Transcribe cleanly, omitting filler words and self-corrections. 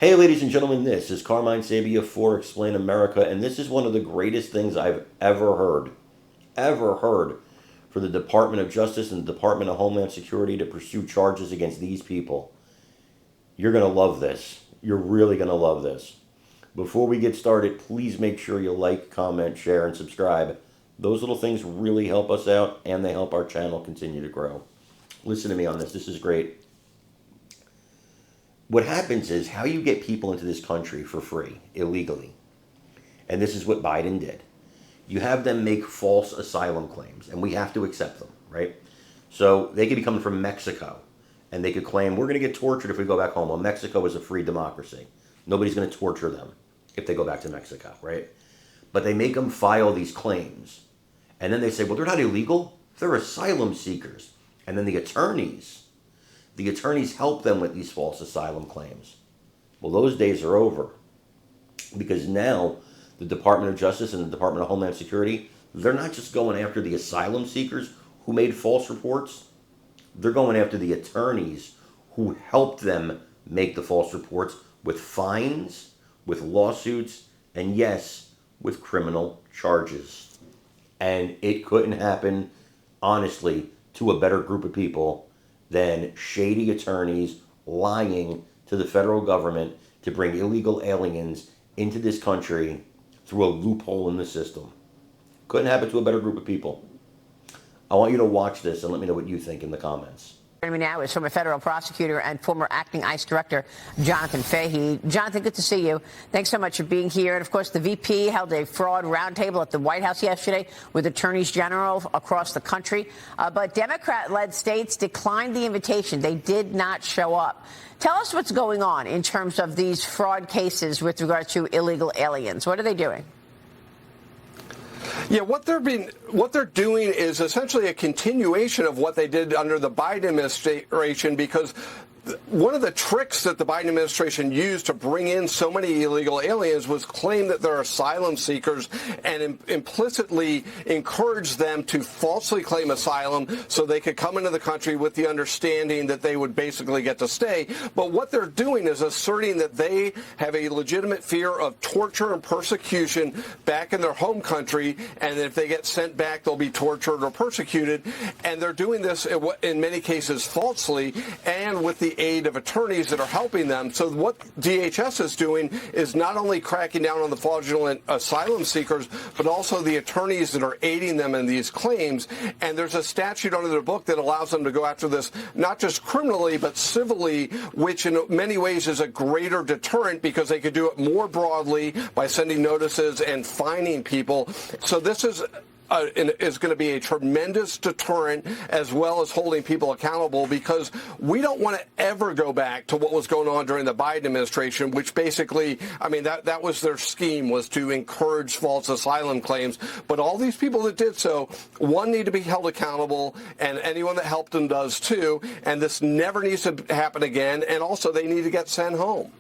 Hey, ladies and gentlemen, this is Carmine Sabia for Explain America, and this is one of the greatest things I've ever heard, for the Department of Justice and the Department of Homeland Security to pursue charges against these people. You're going to love this. You're really going to love this. Before we get started, please make sure you like, comment, share, and subscribe. Those little things really help us out, and they help our channel continue to grow. Listen to me on this. This is great. What happens is how you get people into this country for free, illegally. And this is what Biden did. You have them make false asylum claims, and we have to accept them, right? So they could be coming from Mexico, and they could claim, we're going to get tortured if we go back home. Well, Mexico is a free democracy. Nobody's going to torture them if they go back to Mexico, right? But they make them file these claims. And then they say, well, they're not illegal. They're asylum seekers. And then the attorneys help them with these false asylum claims. Well, those days are over, because now the Department of Justice and the Department of Homeland Security, they're not just going after the asylum seekers who made false reports. They're going after the attorneys who helped them make the false reports, with fines, with lawsuits, and yes, with criminal charges. And it couldn't happen, honestly, to a better group of people than shady attorneys lying to the federal government to bring illegal aliens into this country through a loophole in the system. Couldn't happen to a better group of people. I want you to watch this and let me know what you think in the comments. Joining me now is former federal prosecutor and former acting ICE director, Jonathan Fahey. Jonathan, good to see you. Thanks so much for being here. And, of course, the VP held a fraud roundtable at the White House yesterday with attorneys general across the country. But Democrat-led states declined the invitation. They did not show up. Tell us what's going on in terms of these fraud cases with regard to illegal aliens. What are they doing? Yeah, what they're doing is essentially a continuation of what they did under the Biden administration, because one of the tricks that the Biden administration used to bring in so many illegal aliens was claim that they're asylum seekers and implicitly encourage them to falsely claim asylum so they could come into the country with the understanding that they would basically get to stay. But what they're doing is asserting that they have a legitimate fear of torture and persecution back in their home country, and if they get sent back, they'll be tortured or persecuted. And they're doing this in many cases falsely and with the aid of attorneys that are helping them. So what DHS is doing is not only cracking down on the fraudulent asylum seekers, but also the attorneys that are aiding them in these claims. And there's a statute under their book that allows them to go after this, not just criminally, but civilly, which in many ways is a greater deterrent because they could do it more broadly by sending notices and fining people. So this is going to be a tremendous deterrent, as well as holding people accountable, because we don't want to ever go back to what was going on during the Biden administration, which basically, I mean, that was their scheme, was to encourage false asylum claims. But all these people that did so, one, need to be held accountable, and anyone that helped them does too. And this never needs to happen again. And also, they need to get sent home.